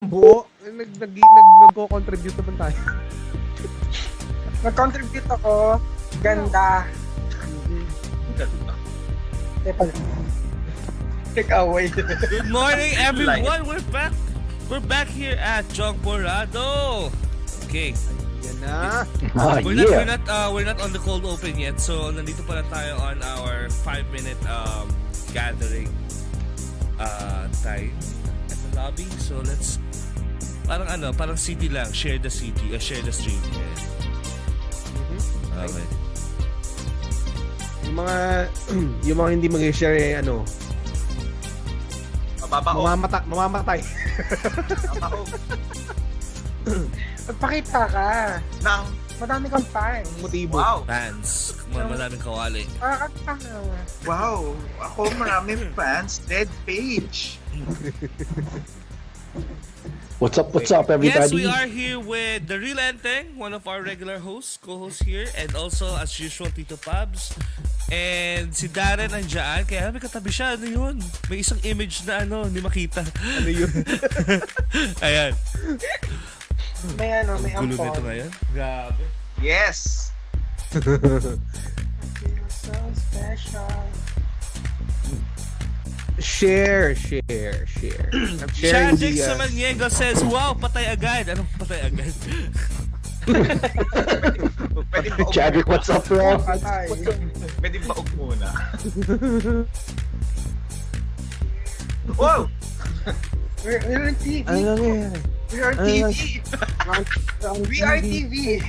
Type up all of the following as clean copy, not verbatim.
buo. Nagko-contribute naman tayo. Nag-contribute ako. Ganda. Ganda. Take away. Good morning, everyone. We're back here at Jongporado. Okay. Yan na. We're not on the cold open yet. So nandito pala tayo on our 5-minute gathering time at the lobby. So let's parang city lang, share the stream. Yeah. Okay. Yung mga hindi mag-share mamamatay. Magpakita ka. Nang Madami kang fans. Motibo. wow. Fans, maraming kawali. Wow. Ako maraming fans. Dead page. What's up, everybody? Yes, we are here with the Real Enteng, one of our regular co-hosts here, and also, as usual, Tito Pabs. And si Darren andyan, kaya may katabi siya, ano yun? May isang image na hindi makita. Ano yun? Ayan. May Gulo ampon. nito ngayon. Grabe. Yes. So special. Share. I'm sharing Shadix the... Samaniego says, wow, patay agad. Anong patay agad? Pwede ba Chadwick, what's up, bro? Patay. Pwede ba muna? Wow. We're on TV. Ano nangyayari? We're on TV. We are TV.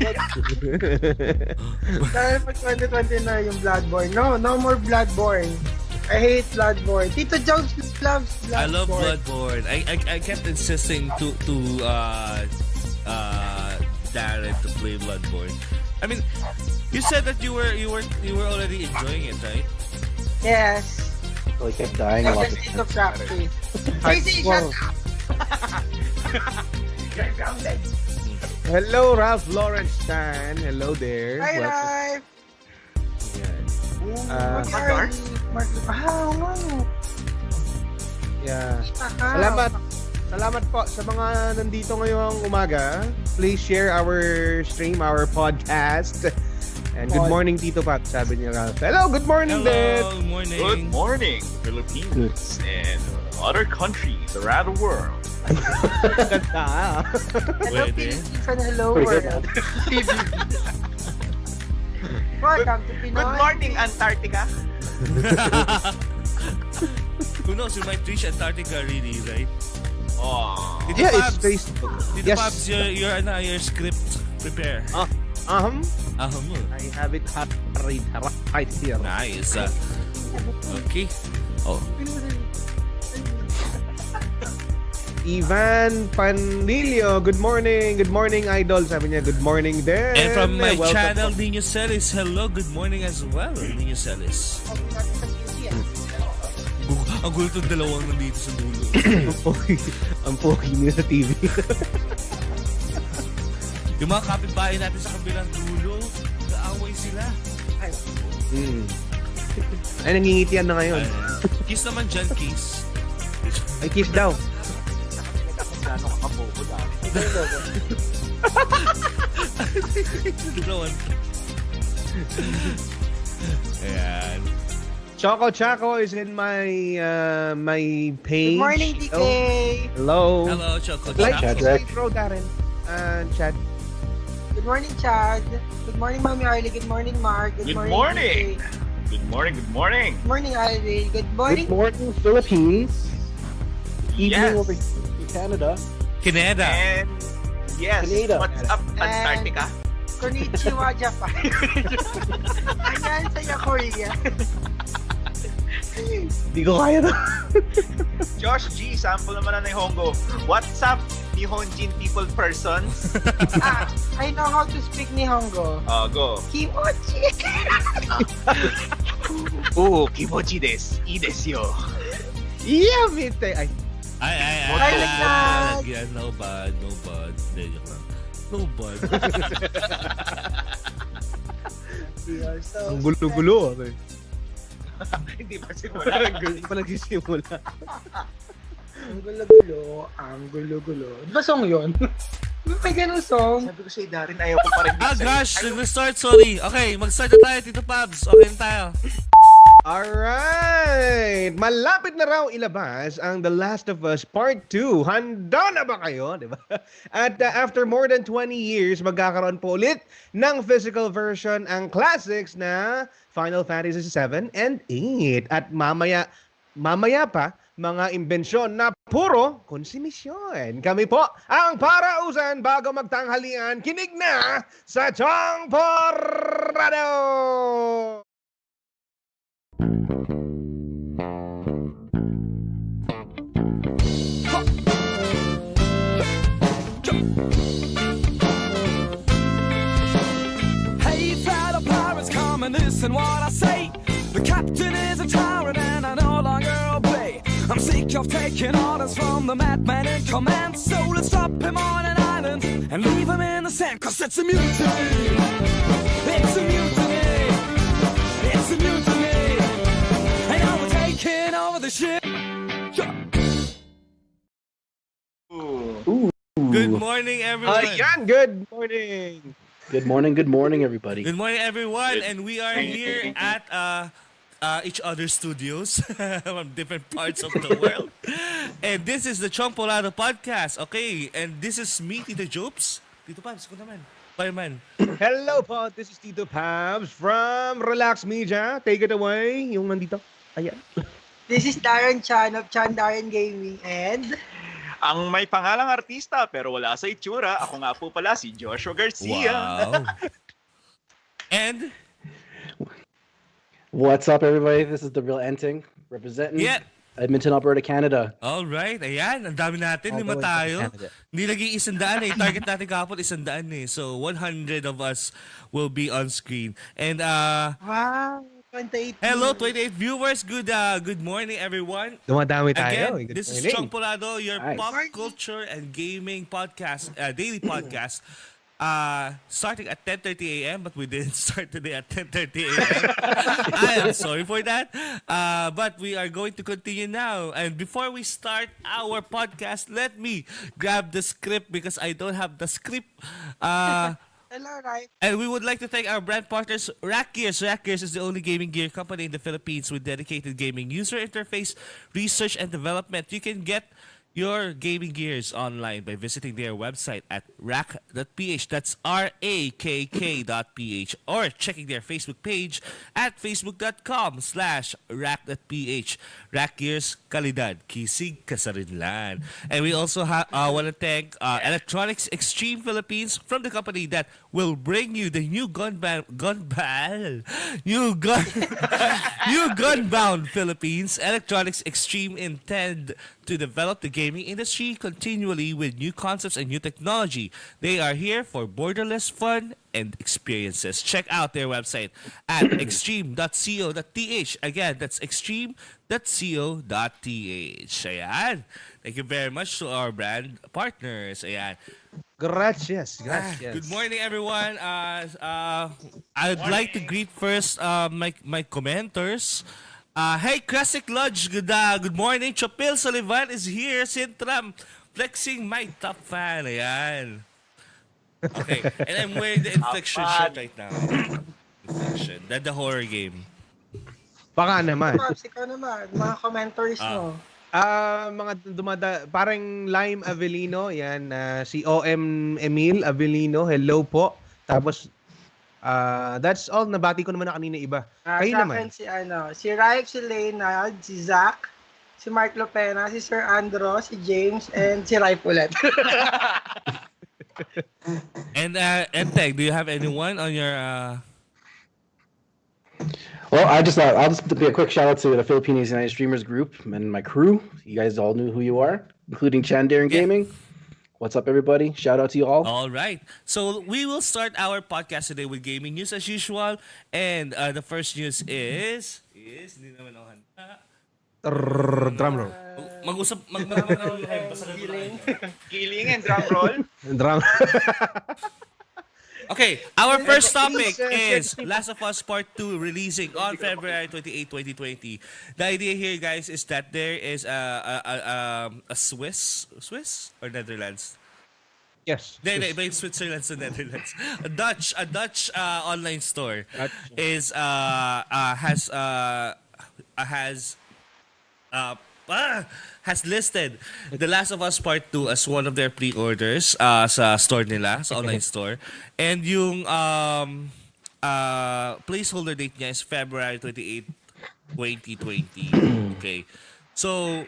Dahil pag 2020 na yung Bloodborne. No more Bloodborne. I hate Bloodborne. Tito Jones loves Bloodborne. I love Bloodborne. I kept insisting to Darren to play Bloodborne. I mean, you said that you were already enjoying it, right? Yes. So I kept dying a I lot. just need to practice. Tracy, shut up! You're grounded. Hello, Ralph Lawrence Stan. Hello there. Hi, Welcome. Ralph! Yan. Mark? Yeah. Salamat po sa mga nandito ngayong umaga. Please share our stream, our podcast. And good morning, Tito Pat, sabi niya Ralph. Hello, good morning, Dad. Hello, good morning. Good morning, Philippines and other countries around the world. Ganda. Hello, Pwede. Philippines and hello, Pretty world. good, Welcome to Pinoy. Good morning, Antarctica. Who knows, you might reach Antarctica really, right? Oh. Tito Yeah, Pabs, it's Facebook. Tito Yes. Pabs, your script prepare. I have it right here. Nice. Okay. Oh. Ivan Panilio, good morning. Good morning, idol. Sabi niya, good morning din. And from my Welcome channel, po. Nino Celis, hello, good morning as well, Nino Celis. Ang gulo itong dalawang nandito sa dulo. Ang pogi niya sa TV. Yung mga kapitbahay natin sa kabilang dulo, nag-aaway sila. Ay, nangingitian na ngayon. Kiss naman dyan, kiss. Ay, kiss daw. Gano'n ka kabobo dati. Dalawan. Ayan. Choco is in my my page. Good morning, DK. Hello. Hello, Choco. Like, Chadwick. throw Darren. Chat. Good morning, Chad. Good morning, Mommy Arlie. Good morning, Mark. Good morning. morning. DK. Good morning. Good morning, Arlie. Good morning. Good morning, Philippines. Evening Yes. over here in Canada. Canada. And yes, Canada. what's up, Antarctica? Konnichiwa, Japan. Ayan, saya Korea. Di ko kaya na. Josh G, sample naman na Nihongo. What's up, Nihonjin people persons? I know how to speak Nihongo. Go. Kimochi. Kimochi desu. Ii desu yo. Yeah, mite. Ay, Ay. Yeah, no bad. Hindi, joke lang. No bad. ang gulo-gulo. Okay. Hindi pa simula. Hindi pa nagsisimula. Ang gulo-gulo, ang gulo-gulo. Di ba song yun? May ganun song. Sabi ko sa'yo, Darin, ayaw ko pa rin. Gosh, nag-start, sorry. Okay, mag-start na tayo, Tito Pabs. Okay na tayo. Alright! Malapit na raw ilabas ang The Last of Us Part 2. Handa na ba kayo? Diba? At after more than 20 years, magkakaroon po ulit ng physical version ang classics na Final Fantasy 7 and 8. At mamaya pa, mga imbensyon na puro konsumisyon. Kami po ang parausan bago magtanghalian. Kinig na sa Chong Porrado! Hey, fellow pirates, come and listen what I say. The captain is a tyrant and I no longer obey. I'm sick of taking orders from the madman in command. So let's drop him on an island and leave him in the sand. Cause it's a mutiny. It's a mutiny. It's a mutiny. And now we're taking over the ship. Good morning, everyone. Ayan, good morning! Good morning, everybody. Good morning, everyone. And we are here at each other's studios from different parts of the world. And this is the Chong Porrado Podcast. Okay, and this is me, Tito Jopes. Tito Pabs, ko naman. Fireman. Hello po, this is Tito Pabs from Relax Media. Take it away, yung nandito. Ayan. This is Darren Chan of Chan Darren Gaming and... Ang may pangalang artista pero wala sa itsura, ako nga po pala si Joshua Garcia. Wow. And What's up, everybody? This is the Real Enting representing Edmonton, Alberta, Canada. all right, ayan, ang dami natin, All lima the way from tayo. Canada. Hindi lagi 100 eh. Target natin kahapon 100 eh. So 100 of us will be on screen. And Wow, 28. hello 28 viewers. Good morning, everyone. Dumadami tayo. Again, Good this is morning. Chong Porrado, your Nice. pop culture and gaming podcast, daily podcast. Starting at 10:30 a.m. but we didn't start today at 10:30 a.m. I am sorry for that. But we are going to continue now. And before we start our podcast, let me grab the script because I don't have the script. Hello, right? And we would like to thank our brand partners, Rack Gears. Rack Gears is the only gaming gear company in the Philippines with dedicated gaming user interface, research, and development. You can get your gaming gears online by visiting their website at rack.ph. That's RAKK.ph. Or checking their Facebook page at facebook.com/rack.ph. Rack Gears, kalidad, kisig kasarinlan. And we also want to thank Electronics Extreme Philippines, from the company that will bring you the new new Gunbound Philippines. Electronics Extreme intend to develop the gaming industry continually with new concepts and new technology. They are here for borderless fun and experiences. Check out their website at extreme.co.th. Again, that's extreme.co.th. Ayan. Thank you very much to our brand partners. Ayan. Gracias. Good morning, everyone. I'd like to greet first my commenters. Hey, Classic Lodge, good morning. Chopil Sullivan is here. Sintram, flexing my top fan. Ayan. Okay, and I'm wearing the Infliction shirt right now. Infliction. That's the horror game. Baka naman. Pops, ikaw naman, mga commenters mo. Parang Lime Avellino, yan, si OM Emil Avellino, hello po. Tapos, that's all, nabati ko naman na kanina iba. Kayo Sa naman. akin si Raif, si Leonard, si Zach, si Mark Lopena, si Sir Andro, si James, and si Raif ulit. And Teg, do you have anyone on your Well, I'll just be a quick shout out to the Philippines United Streamers group and my crew. You guys all knew who you are, including Chan Darren Gaming. What's up, everybody? Shout out to you all. All right. So we will start our podcast today with gaming news as usual. And the first news is hindi naman ako handa. Drum roll. Mag-usap, Killing and drum roll. Drum. Okay, our first topic Please, is Last of Us Part 2 releasing on February 28, 2020. The idea here, guys, is that there is a Swiss or Netherlands? Yes. Hindi, iba yung Switzerland sa Netherlands. A Dutch online store Dutch. is has listed The Last of Us Part 2 as one of their pre-orders sa store nila, sa online store. And yung placeholder date niya is February 28, 2020. Okay. So,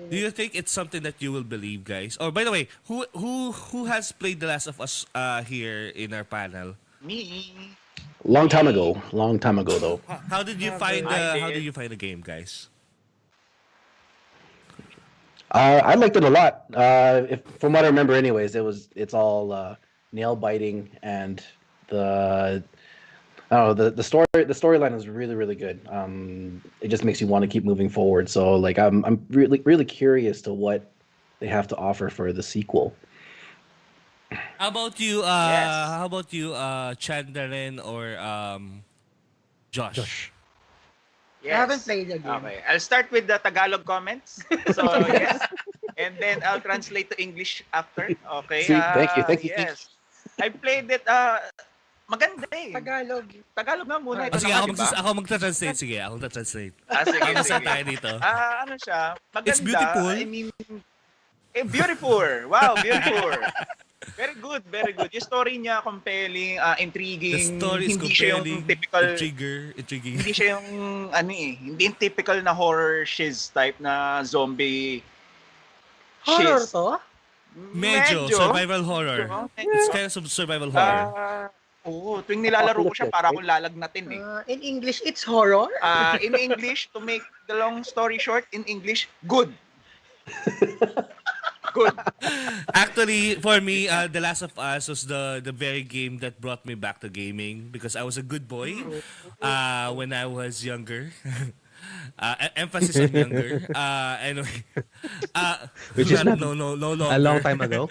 do you think it's something that you will believe, guys? Or by the way, who has played The Last of Us here in our panel? Me. Long time ago though. How did you find the game, guys? I liked it a lot. From what I remember, anyways, it's all nail biting, and the storyline is really, really good. It just makes you want to keep moving forward. So like I'm really, really curious to what they have to offer for the sequel. How about you? Yes. How about you, Chandaren or Josh? Yes. I haven't played the game. Okay, I'll start with the Tagalog comments. So, yes. And then I'll translate to English after. Okay. See, thank you. Yes. I played it. Maganda eh. Tagalog. Tagalog na muna. Ito Sige, naman, ako magta-translate. Sige, ako magta-translate. Sige, Ano sa sige. tayo dito? Ano siya? Maganda. It's beautiful. I mean, beautiful. Wow, beautiful. Very good, very good. Yung story niya compelling, The intriguing. story is Hindi siya compelling, yung typical, intriguing. hindi siya yung hindi yung typical na horror shiz type na zombie Horror shiz. to? Medyo survival horror. It's kind of survival horror. Oo, tuwing nilalaro ko siya para akong lalagnatin eh. In English, it's horror? In English, to make the long story short, in English, good. Good. Actually, for me, The Last of Us was the very game that brought me back to gaming because I was a good boy when I was younger. Emphasis on younger. Anyway, Which is no longer. a long time ago.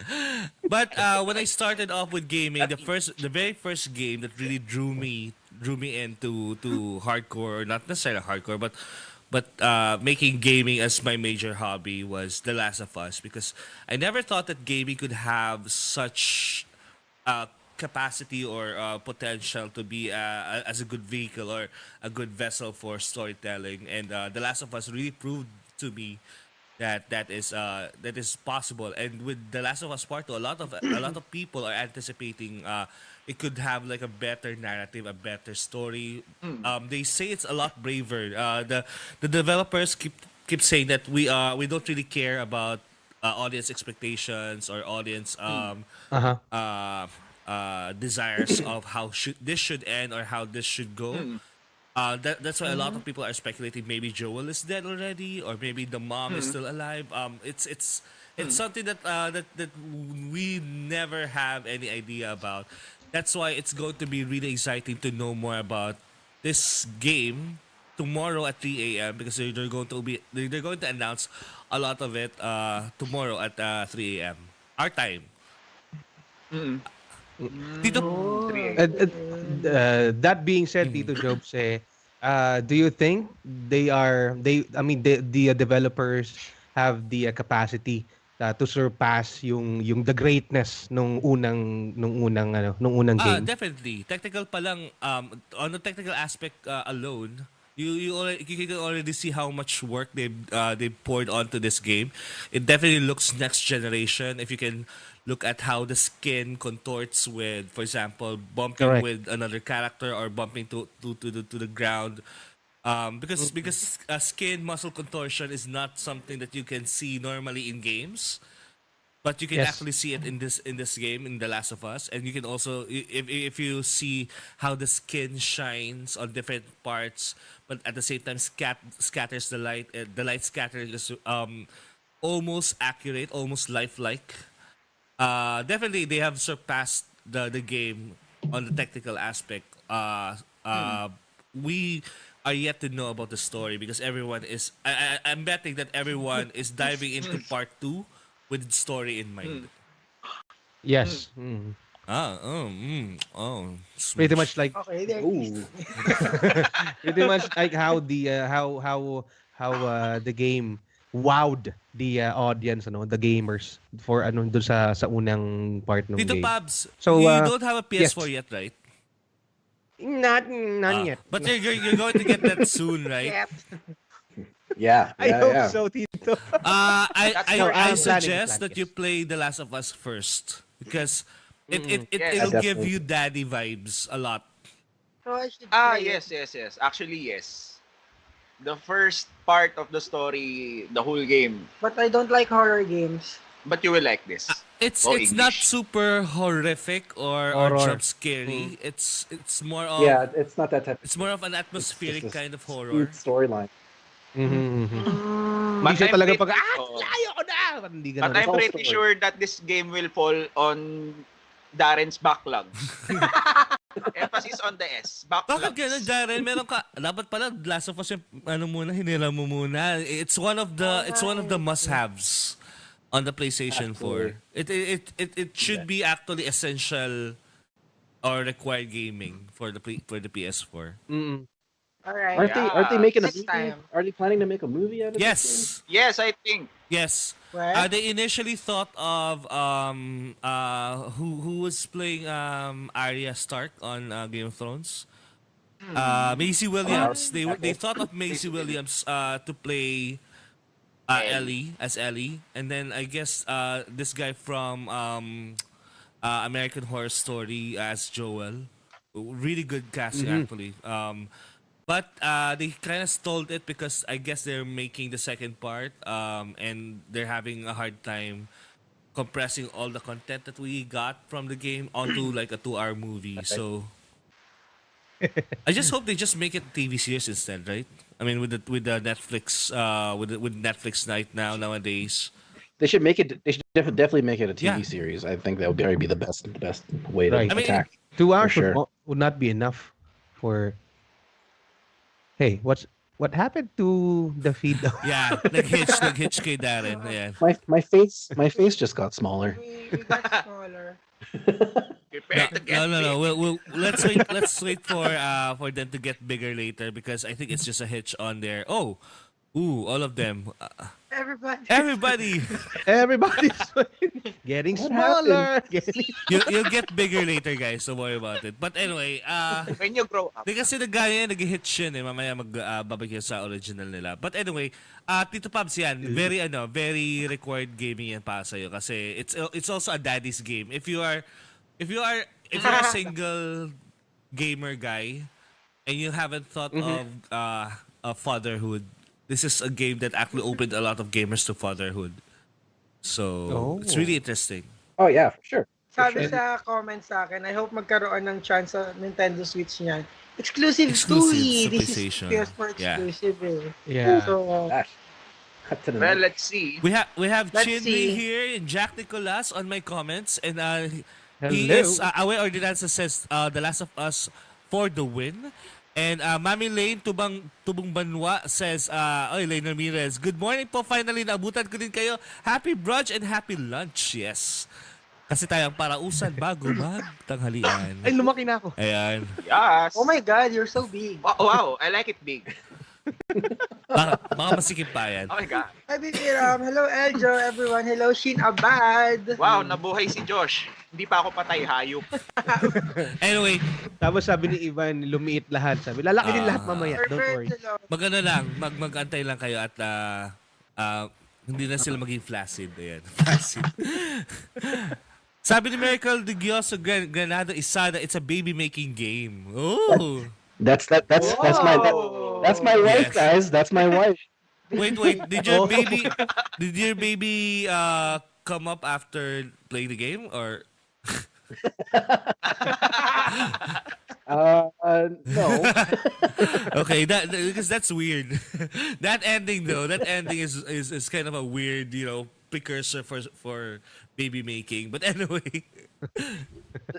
But when I started off with gaming, the very first game that really drew me into hardcore, or not necessarily hardcore, but making gaming as my major hobby was The Last of Us, because I never thought that gaming could have such capacity or potential to be as a good vehicle or a good vessel for storytelling. And The Last of Us really proved to me that is possible. And with The Last of Us Part 2, a lot of people are anticipating it could have like a better narrative, a better story. They say it's a lot braver. The developers keep saying that we don't really care about audience expectations or audience desires of how this should end or how this should go. That's why a lot of people are speculating maybe Joel is dead already, or maybe the mom is still alive. It's something that we never have any idea about. That's why it's going to be really exciting to know more about this game tomorrow at 3 a.m. because they're going to announce a lot of it tomorrow at 3 a.m. our time. Tito, That being said, Tito Jobs, do you think the developers have the capacity to surpass yung the greatness nung unang game? Definitely. Technical pa lang, on the technical aspect alone, you can already see how much work they poured onto this game. It definitely looks next generation. If you can look at how the skin contorts with, for example, bumping Correct. with another character or bumping to the ground. Because skin muscle contortion is not something that you can see normally in games, but you can Yes. actually see it in this game, in The Last of Us. And you can also, if you see how the skin shines on different parts, but at the same time scatters the light. The light scatters is almost accurate, almost lifelike. Definitely, they have surpassed the game on the technical aspect. We are yet to know about the story because everyone is. I'm betting that everyone is diving into part 2 with story in mind. Yes. Pretty much like Okay, there Ooh. pretty much like how the game wowed the audience, the gamers for dun sa unang part ng Tito game. Pabs, So, you don't have a PS4 yes. yet, right? None yet. But you're going to get that soon, right? Yep. Yeah. I yeah, hope yeah. so, Tito. I No, I I'm suggest planning, that you play The Last of Us first because Yes. it'll give Definitely. you daddy vibes a lot. So I should play it. Yes. Actually, yes. The first part of the story, the whole game, But I don't like horror games. but you will like this. It's Oh, not English. super horrific or Horror. jump scary. It's more of Yeah, it's not that type. it's more of an atmospheric It's just a kind of horror. Smooth storyline. Hindi But siya I'm talaga pretty- pag, Oo. ayoko na! Hindi But ganun. I'm all pretty story. sure that this game will fall on Darren's backlog. Emphasis on the S. Bakit Backlog. ganun, Jaren? Meron ka, dapat pala Last of Us yung, hinila mo muna. It's one of the must-haves on the PlayStation 4. It should be actually essential or required gaming for the PS4. Mm-mm. Alright. Aren't they making a Next movie? time. Are they planning to make a movie out of this game? Yes. Yes, I think. Yes. What? They initially thought of who was playing Arya Stark on Game of Thrones. Maisie Williams. They thought of Maisie Williams to play Ellie, and then I guess this guy from American Horror Story as Joel. Really good casting actually. But they kind of stalled it because I guess they're making the second part and they're having a hard time compressing all the content that we got from the game onto like a 2-hour movie. So I just hope they just make it TV series instead, right? I mean, with the Netflix with Netflix night nowadays. They should make it. They should definitely make it a TV Yeah. series. I think that would probably be the best way to Right. I mean, attack. 2 hours For sure. would not be enough for. Hey, what happened to the feed? Yeah, nag-hitch kay Darren. Yeah. My face just got smaller. We got smaller. Prepare to get No. Let's wait for them to get bigger later because I think it's just a hitch on there. Oh, all of them. Everybody. Everybody's getting smaller. You'll get bigger later, guys. Don't worry about it. But anyway, when you grow up. di kasi nagaya nag-hitch yun eh. Mamaya babalik yun sa original nila. But anyway, Tito Pabs yan, very required gaming yan para sa'yo kasi it's also a daddy's game. If you're a single gamer guy and you haven't thought of fatherhood, this is a game that actually opened a lot of gamers to fatherhood. So, it's really interesting. Oh yeah, for sure. Sabi sa comment sa akin, I hope magkaroon ng chance sa Nintendo Switch niyan. Exclusive to Exclusive sa This is PlayStation. PS4 Yeah. exclusive eh. Yeah. So, Gosh. Cut to the Well, neck. let's see. We have Let's Chinley see. here and Jack Nicolas on my comments and he Hello. is Awe Ordinanza says The Last of Us for the win. And Mami Lane Tubong Banwa says Oy Lane Ramirez, good morning po, finally naabutan ko din kayo. Happy brunch and happy lunch. Yes. Kasi tayong parausan bago magtanghalian. Ay, lumaki na ako. Ayan. Yes. oh my God, you're so big. Wow, I like it big. Baka masikip pa yan. Oh my God. Hi, Bibiram. Hello, Eljo, everyone. Hello, Shin Abad. Wow, nabuhay si Josh. Hindi pa ako patay, hayop. Anyway, Tapos sabi ni Ivan, lumiit lahat. Sabi, lalaki din lahat mamaya. Don't worry. Perfect. Hello. magano lang, magantay lang kayo at hindi na sila maging flaccid. Ayan, flaccid. Sabi ni Miracle de Gioso Granado Isada, it's a baby making game. Oh. That's my wife, Yes. guys. That's my wife. Wait, did your baby come up after playing the game or No. okay, because that's weird. That ending is kind of a weird, precursor for baby making. But anyway,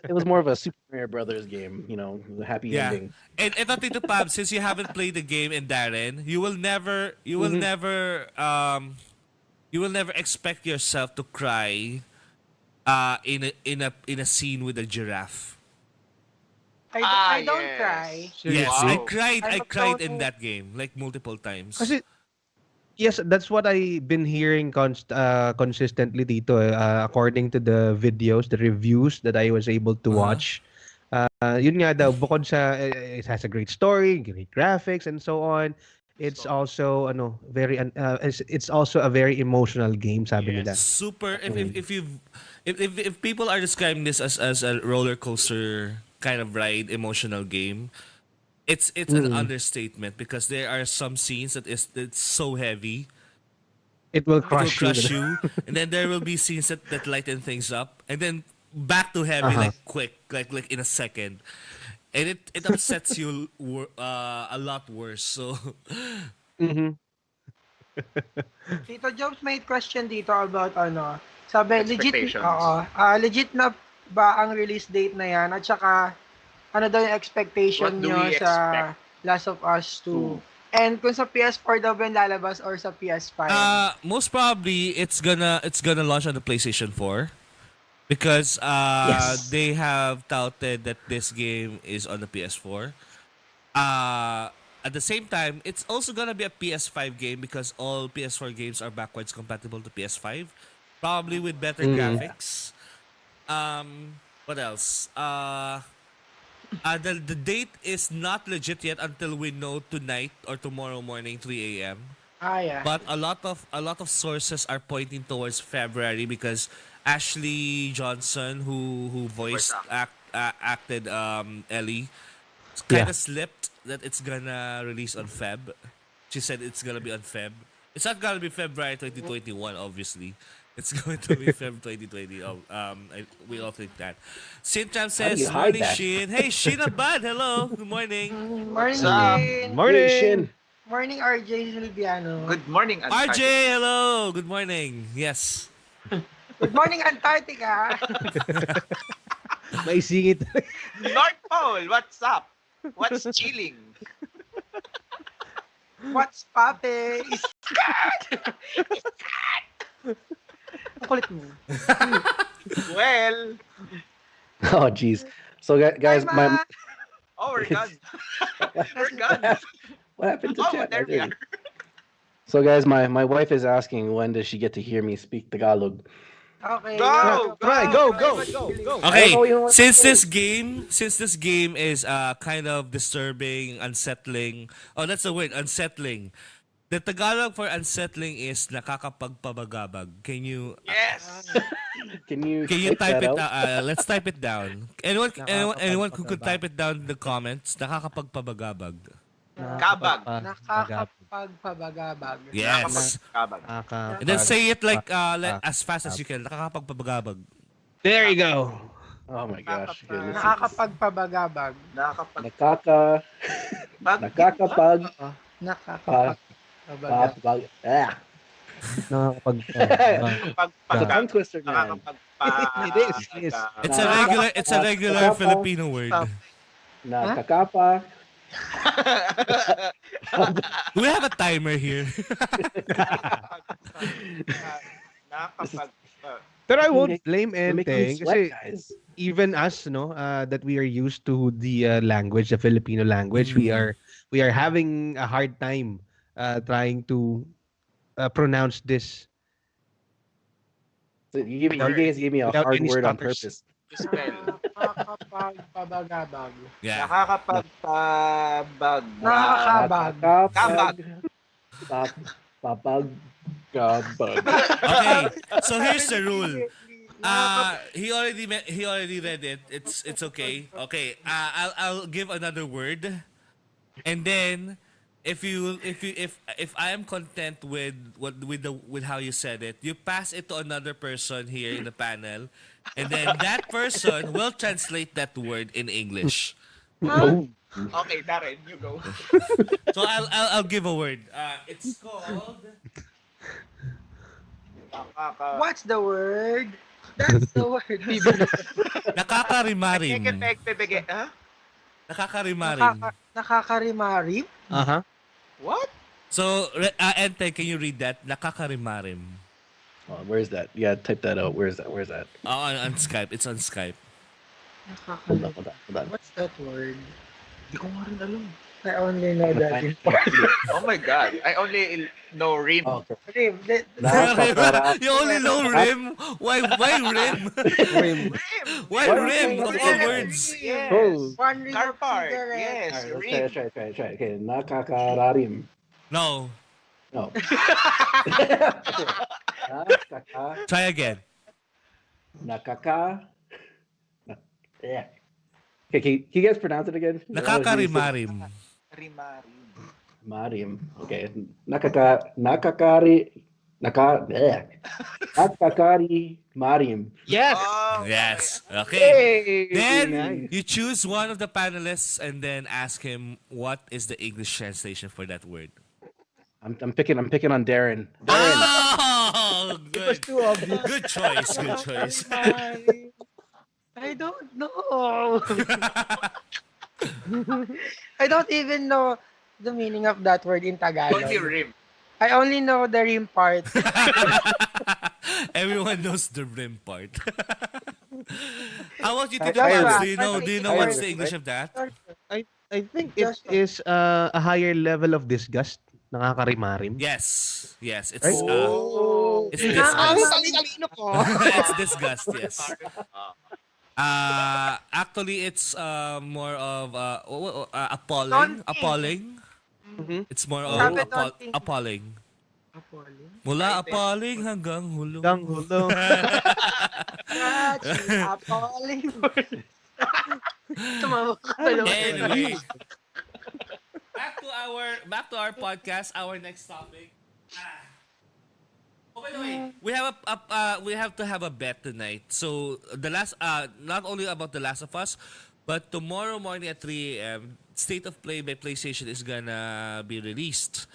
It was more of a Super Mario Brothers game, the happy yeah. ending. And ito Tito Pab, since you haven't played the game and Darren, you will never expect yourself to cry in a scene with a giraffe. I don't yes. cry. Yes, Wow. I I'm a cried total- in that game like multiple times. Kasi, yes, that's what I've been hearing consistently dito. According to the videos, the reviews that I was able to watch. Yun nga daw, bukod sa it has a great story, great graphics, and so on. It's also it's also a very emotional game, sabi nila. Super. If people are describing this as a roller coaster kind of ride, emotional game, it's an understatement because there are some scenes it's so heavy. It will It will crush crush you. you, and then there will be scenes that lighten things up, and then back to heavy like quick, like in a second, and it upsets you a lot worse. So Tito Jobs, may question dito about sabi, legit, Expectations. legit na ba ang release date na yan? At saka, ano daw yung expectation What do nyo we sa expect? Last of Us 2? And kung sa PS4 daw ba yung lalabas or sa PS5? most probably it's gonna launch on the PlayStation 4 because Yes. they have touted that this game is on the PS4. At the same time, it's also gonna be a PS5 game because all PS4 games are backwards compatible to PS5, probably with better graphics. What else? The date is not legit yet until we know tonight or tomorrow morning 3 a.m. Yeah. But a lot of sources are pointing towards February because Ashley Johnson, who voiced acted Ellie, kind of slipped that it's gonna release on Feb. She said it's gonna be on Feb. It's not gonna be February 2021, obviously. It's going to be Feb 2020. We all think that. Sintram How do says, you hide morning, that? Shin. Hey, Shin Abad, hello. Good morning. Morning, up? Jane. Morning. Morning, RJ Silviano. Good morning, RJ, hello. Good morning. Yes. Good morning, Antarctica. May singit. North Pole, what's up? What's chilling? What's pape? Is Ang kulit mo. Well, Oh, jeez. So, guys, Hi, my Ma. oh, we're done. We're done. what happened to Oh, chat? there we are. So, guys, my wife is asking when does she get to hear me speak Tagalog? Okay. Go! Try, go. Okay, Oh, you know what? since this game is kind of disturbing, unsettling. Oh, that's the word, unsettling. The Tagalog for unsettling is nakakapagpabagabag. Can you Yes! Can you type it that out? Let's type it down. Anyone who could Nakakapagpabagabag. type it down in the comments, nakakapagpabagabag. Kabag. Nakakapagpabagabag. Yes. Kabag. And then say it like as fast as you can. Nakakapagpabagabag. There you go. Oh my gosh. Goodness. Nakakapagpabagabag. Nakakapag Nakakapagpabagabag. It's a tongue twister, man. It is. It's a regular Filipino word. Nakakapa. Do we have a timer here? Pero I won't blame You're making me anything sweat, kasi guys. even us, that we are used to the language, the Filipino language, we are having a hard time trying to pronounce this. So you guys gave me a Without hard any word on stutters. purpose. Spell. Nakakapagpabagabag. Yeah. Nakakapagpabag. Nakakabag. Kabag. Papag. Kabag. Okay. So here's the rule. He already read it. It's okay. Okay. I'll give another word, and then if I am content with how you said it, you pass it to another person here in the panel, and then that person will translate that word in English. Okay, Darren, you go. So I'll give a word. It's called. What's the word? That's the word. Nakakarimarim. Huh? Nakakarimarim. Nakakarimarim? Uh-huh. What? So, Ente, can you read that? Nakakarimarim. Where is that? Yeah, type that out. Where is that? Where's that? On Skype. It's on Skype. Hold on. What's that word? Hindi ko nga rin alam. I only know that in Oh my God. I only know Rim. Oh, okay. Rim. You only know Rim? Why Rim? Rim. Why Rim of all words? Yes. Oh. One ring Car of park. cigarette. Yes. All right, Rim. let's try. Okay, nakakararim. No. No. Try again. Nakaka. Yeah. Okay, can you guys pronounce it again? Nakakarimarim. Rimari. Marim. Okay. Nakakari Marim. Yes. Oh, Yes. Okay. Hey. Then Nice. you choose one of the panelists and then ask him what is the English translation for that word. I'm picking on Darren. Oh, It was good. too obvious. Good choice. Good choice. I don't know. I don't even know the meaning of that word in Tagalog. Only Rim. I only know the rim part. Everyone knows the rim part. How about you, I- Tito I- Max? I- Do you know I- what's I- the English of that? I think it Just- is a higher level of disgust. Nakakarimarim. Yes. Yes. It's Right? it's Ang disgust. talino ko. It's disgust, yes. Actually, it's more of appalling. Daunting. Appalling. Mhm. It's more of Sabi daunting. appalling. Appalling. Mula appalling hanggang hulong. Gang hulo. Appalling. Tumawa ka talaga. Anyway, back to our podcast. Our next topic. Oh, by the way, we have to have a bet tonight. So not only about The Last of Us, but tomorrow morning at 3 a.m., State of Play by PlayStation is gonna be released.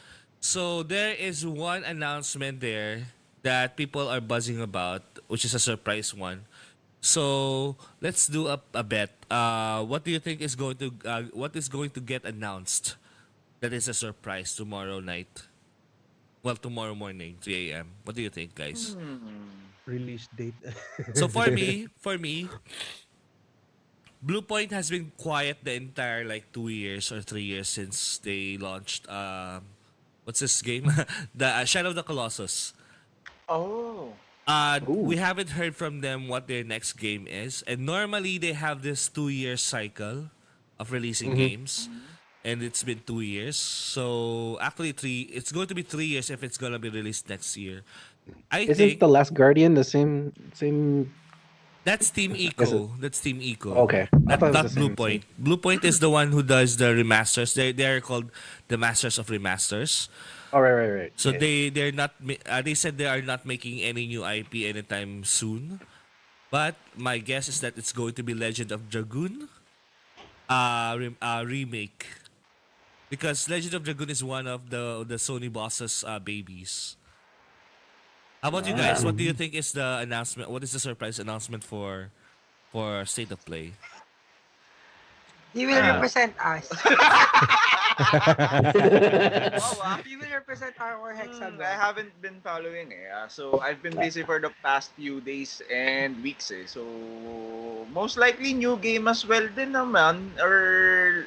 So there is one announcement there that people are buzzing about, which is a surprise one. So let's do a bet. What do you think is going to get announced? That is a surprise tomorrow night. Well, tomorrow morning, 3 a.m. What do you think, guys? Release date. So for me, Blue Point has been quiet the entire 2 years or 3 years since they launched. What's this game? The Shadow of the Colossus. Oh. We haven't heard from them what their next game is, and normally they have this 2-year cycle of releasing games, and it's been 2 years. So actually, it's going to be 3 years if it's gonna be released next year. I Isn't think The Last Guardian the same? that's Team Eco. That's Team Eco. Okay. I Not, thought it was not the Blue same Point. Blue Point is the one who does the remasters. They're called the Masters of Remasters. Oh, right. So Yeah. they're not. They said they are not making any new IP anytime soon. But my guess is that it's going to be Legend of Dragoon, remake, because Legend of Dragoon is one of the Sony boss's babies. How about you guys? What do you think is the announcement? What is the surprise announcement for State of Play? He will represent us. Oh, He will represent our hexagon. I haven't been following So I've been busy for the past few days and weeks So most likely new game as well din naman or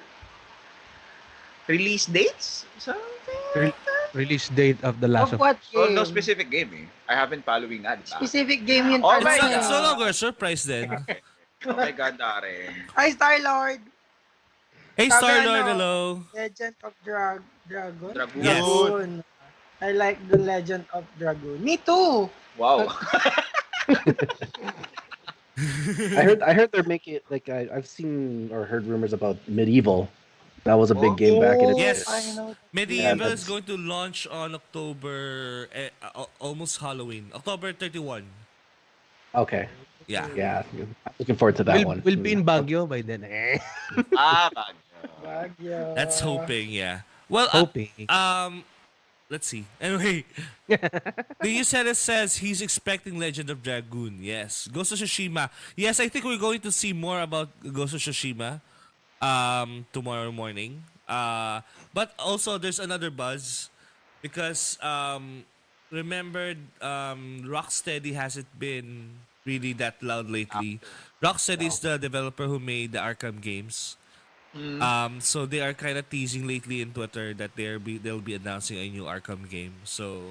release dates? Something? Release date of The Last Of of what Oh, game? no specific game I haven't following nga, diba? Specific game yun. Oh talaga. my It's no longer a surprise then. Oh my God, Darren. Hi, Star-Lord. Hey, Sabi Star-Lord, ano, hello. Legend of Dragon? Dragoon. Yes. Dragoon. I like the Legend of Dragoon. Me too. Wow. I heard they're making it I've seen or heard rumors about Medieval. That was a big game back in the day. Yes. I know. Medieval Yeah, is going to launch on October, almost Halloween, October 31. Okay. Yeah. Yeah. Looking forward to that one. Will be in Baguio by then. Bago. Baguio. That's hoping, yeah. Well, Hoping. let's see. Anyway, the Yuseda says he's expecting Legend of Dragoon. Yes. Ghost of Tsushima. Yes, I think we're going to see more about Ghost of Tsushima tomorrow morning. But also there's another buzz because remember, Rocksteady hasn't been really that loud lately. Rocksteady is the developer who made the Arkham games. So they are kind of teasing lately in Twitter that they'll be announcing a new Arkham game. So,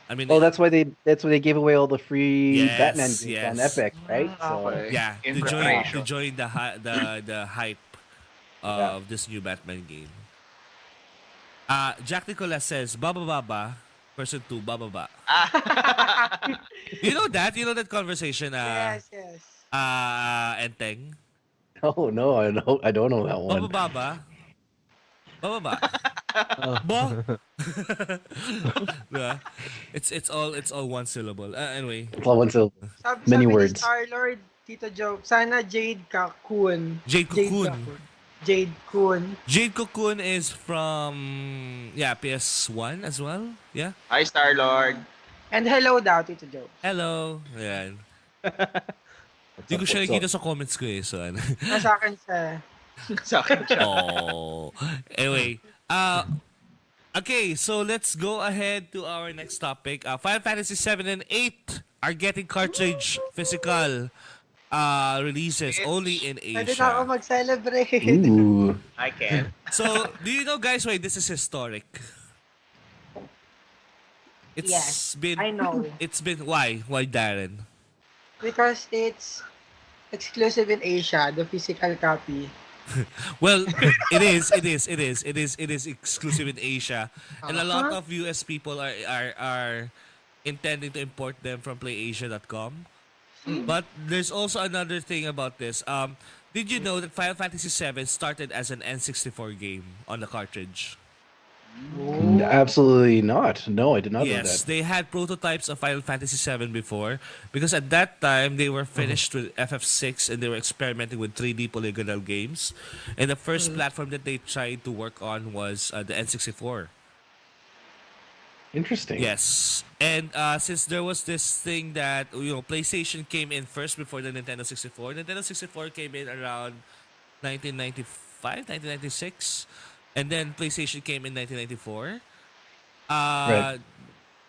I mean, Oh, that's why they gave away all the free Yes, Batman games on yes. Epic, right? So Okay. yeah, In to preparation. join the hype of this new Batman game. Jack Nicolas says, Baba Baba, person 2, Baba Ba. You know that? You know that conversation, Yes, yes. Enteng? oh no, I don't know that Baba one. Baba. Baba Ba. Oh. Bo. Diba? It's all one syllable. Anyway, It's all one syllable. Sabi Many ni words. Star-Lord, Tito Joe, sana Jade Cocoon. Jade Cocoon. Jade Cocoon. Jade Cocoon is from PS1 as well. Yeah. Hi, Star-Lord. And hello daw, Tito Joe. Hello. Ayan. What's Di up, ko siya what's nakikita up? sa comments ko eh. So, ano. Nasa akin siya. Sa akin siya. Oh. Anyway, okay, so let's go ahead to our next topic. Final Fantasy 7 and 8 are getting cartridge physical releases only in Pwede na ako Asia. mag-celebrate. Ooh. I can. So, do you know guys why this is historic? It's Yes, been I know. It's been why? Why Darren? Because it's exclusive in Asia, the physical copy. Well, it is exclusive in Asia, and a lot of US people are intending to import them from PlayAsia.com. But there's also another thing about this. Did you know that Final Fantasy VII started as an N64 game on the cartridge? Absolutely not. No, I did not know Yes, that. they had prototypes of Final Fantasy VII before because at that time they were finished with FF6 and they were experimenting with 3D polygonal games. And the first platform that they tried to work on was the N64. Interesting. Yes, and since there was this thing that PlayStation came in first before the Nintendo 64. Nintendo 64 came in around 1995, 1996, and then PlayStation came in 1994. Right.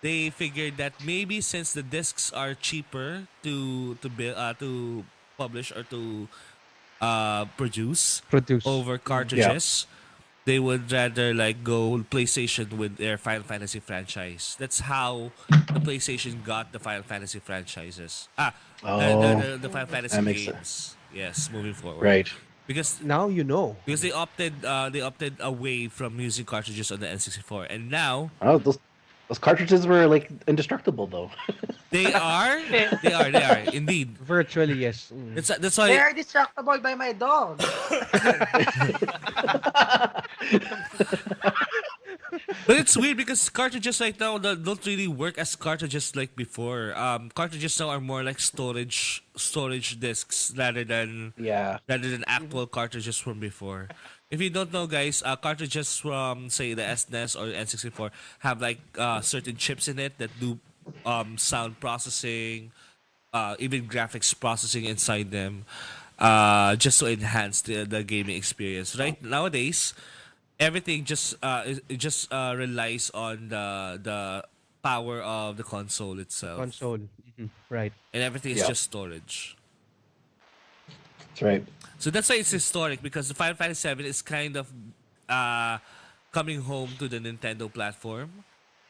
They figured that maybe since the discs are cheaper to build, to publish or to produce Produce. over cartridges, they would rather like go PlayStation with their Final Fantasy franchise. That's how the PlayStation got the Final Fantasy franchises. The Final Fantasy that makes games. Yes, moving forward. Right. Because Now you know. they opted away from using cartridges on the N64, and now Oh, those cartridges were like indestructible though. they are they are indeed. Virtually, yes. Mm. That's They why are destructible by my dog. But it's weird because cartridges right now don't really work as cartridges like before. Cartridges now are more like storage discs rather than Yeah. actual cartridges from before. If you don't know, guys, cartridges from say the SNES or N64 have like certain chips in it that do sound processing, even graphics processing inside them, just to enhance the gaming experience. Right nowadays, everything just relies on the power of the console itself, Console. Mhm. Right. and everything is Yeah. just storage. That's right. So that's why it's historic because the Final Fantasy VII is kind of coming home to the Nintendo platform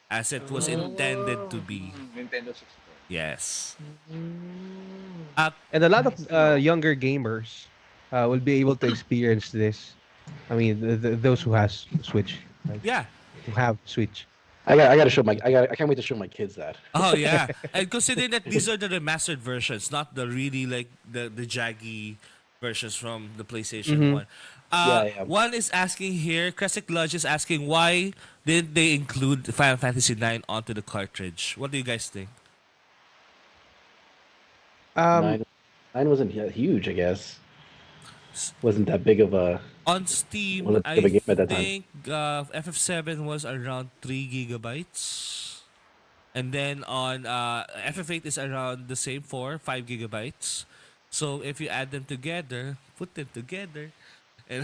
as it was intended to be. Nintendo 64. Yes. And a lot of younger gamers will be able to experience this. I mean, those who has Switch, right? Yeah. Who have Switch. I can't wait to show my kids that. Oh yeah. And considering that these are the remastered versions, not the really like the jaggy versions from the PlayStation 1. Yeah. One is asking here, Crescent Lodge is asking why did they include Final Fantasy 9 onto the cartridge? What do you guys think? Nine wasn't huge, I guess. Wasn't that big of a. On Steam, Well, let's I give a game at that time. think FF7 was around 3 gigabytes. And then on FF8 is around the same 5 gigabytes. So if you add them together, put them together. And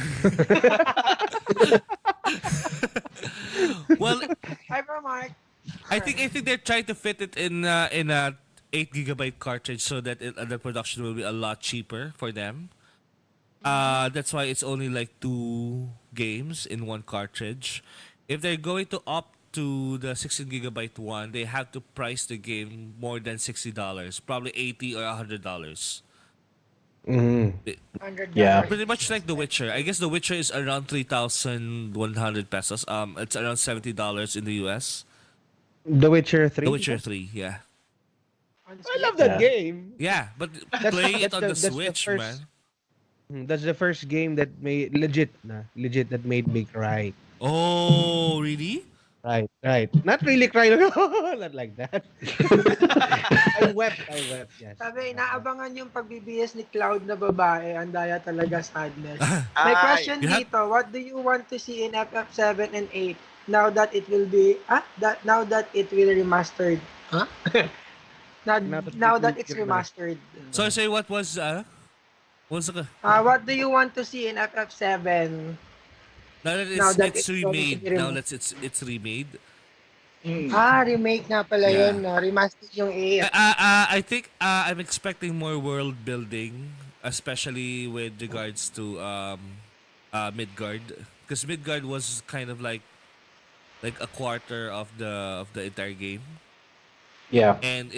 well, Hi, bro, Mark. I think they're trying to fit it in a 8 GB cartridge so that the production will be a lot cheaper for them. That's why it's only like 2 games in one cartridge. If they're going to opt to the 16 GB one, they have to price the game more than $60, probably $80 or $100. $100. Yeah. Pretty much like The Witcher. I guess The Witcher is around 3,100 pesos. It's around $70 in the US. The Witcher 3. The Witcher 3, yeah. I love that Yeah. game. Yeah, but play it on the that's the Switch, first- man. That's the first game that made legit that made me cry. Oh, really? Right. Not really cry, not like that. I wept. Yes. Sabi, inaabangan yung pagbibihis ni Cloud na babae. Ang daya talaga sadness. May Ay, question you have- dito. What do you want to see in FF7 and 8 now that it will be now that it will remastered? Huh? now that it's remastered. So say what was what's the What do you want to see in FF7? now that Now that it's it's going to remade. be Now remade. that it's remade. Remake nga pala Yeah. yun. No? Remastered yung 8. I think I'm expecting more world building, especially with regards to Midgard, because Midgard was kind of like a quarter of the entire game, Yeah. and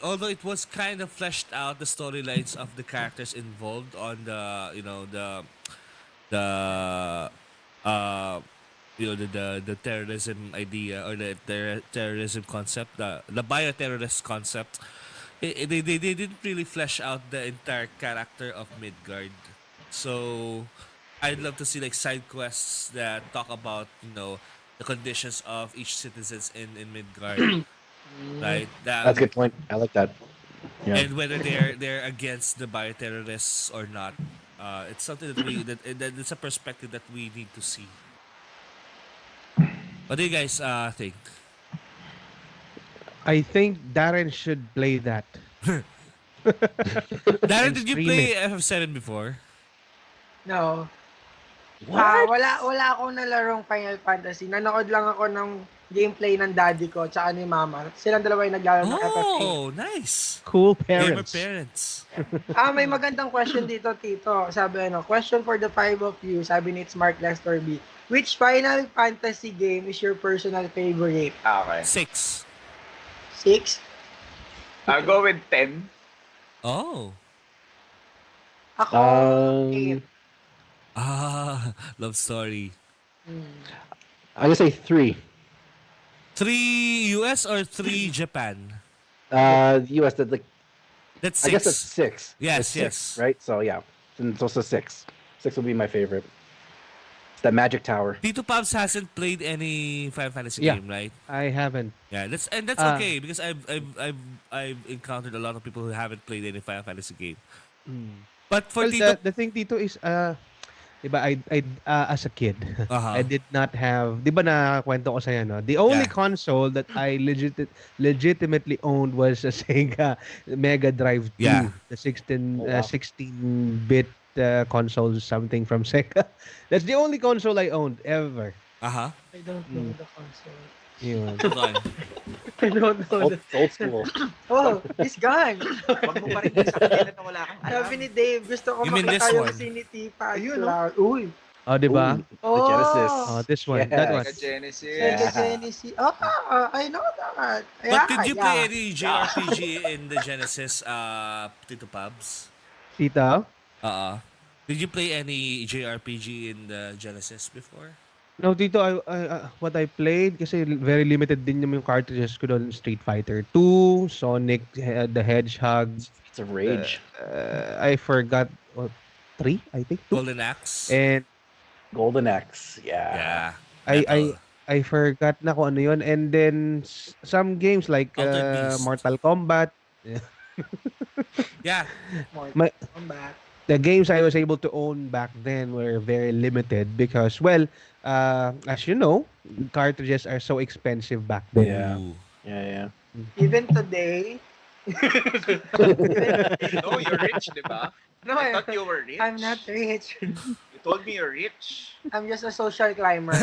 although it was kind of fleshed out the storylines of the characters involved on the the terrorism idea or the terrorism concept, the bioterrorist concept. They didn't really flesh out the entire character of Midgard. So I'd love to see like side quests that talk about the conditions of each citizens in Midgard, right? That's a good point. I like that. Yeah. And whether they're against the bioterrorists or not. It's something that it's a perspective that we need to see. What do you guys think? I think Darren should play that. Darren, And did you stream play FF7 before? No. Wala akong nalarong Final Fantasy. Nanood lang ako ng gameplay ng daddy ko tsaka ni mama. Silang dalawa yung naglalaro ng FF8. Oh, nice. Cool Gamer parents. parents. May magandang question dito, Tito. Sabi, question for the 5 of you. Sabi ni It's Mark Lester B. Which Final Fantasy game is your personal favorite? Okay. 6. 6? I'll go with 10. Oh. Ako, Um, 8. Love story. I'm gonna say 3. 3 US or 3 Japan? US. That's 6. I guess that's 6. Yes, It's 6, yes. right? So yeah, and so 6. 6 would be my favorite. It's that Magic Tower. Tito Pabs hasn't played any Final Fantasy Yeah. game, right? I haven't. Yeah, that's okay because I've encountered a lot of people who haven't played any Final Fantasy game. But for Well, Tito, the thing dito is diba, I as a kid, Uh-huh. I did not have, diba na kwento ko sa'yo, no? The only Yeah. console that I legitimately owned was a Sega Mega Drive 2. Yeah. The 16, Oh, wow. 16-bit console, something from Sega. That's the only console I owned ever. uh-huh. I don't know the console. Yun. Hold on. I don't know the... Old school. Oh, he's gone. Wag mo pa rin sabihin na wala kang alam. Sabi ni Dave, gusto ko You mean makita this yung one? Sinitipa at Ayun, Cloud. Uy. Oh, diba? Ooh, the Genesis. Oh, this one. That one. Sega Genesis. Sega Yeah. Genesis. Oh, I know that. But did you play yeah. any JRPG in the Genesis, Tito Pabs? Tita? Did you play any JRPG in the Genesis before? No, Tito, what I played, kasi very limited din yung cartridges ko doon. Street Fighter 2, Sonic the Hedgehog, It's a rage. I forgot, 3, I think? 2. Golden Axe? And Golden Axe. Yeah. Yeah. I forgot na kung ano yun. And then, some games like Altered Beast. Mortal Kombat. Yeah. Come back. The games I was able to own back then were very limited because, well, as you know, cartridges are so expensive back then. Yeah. Ooh. Yeah. Even today. No, you're rich, di ba? No, I thought you were rich. I'm not rich. You told me you're rich. I'm just a social climber.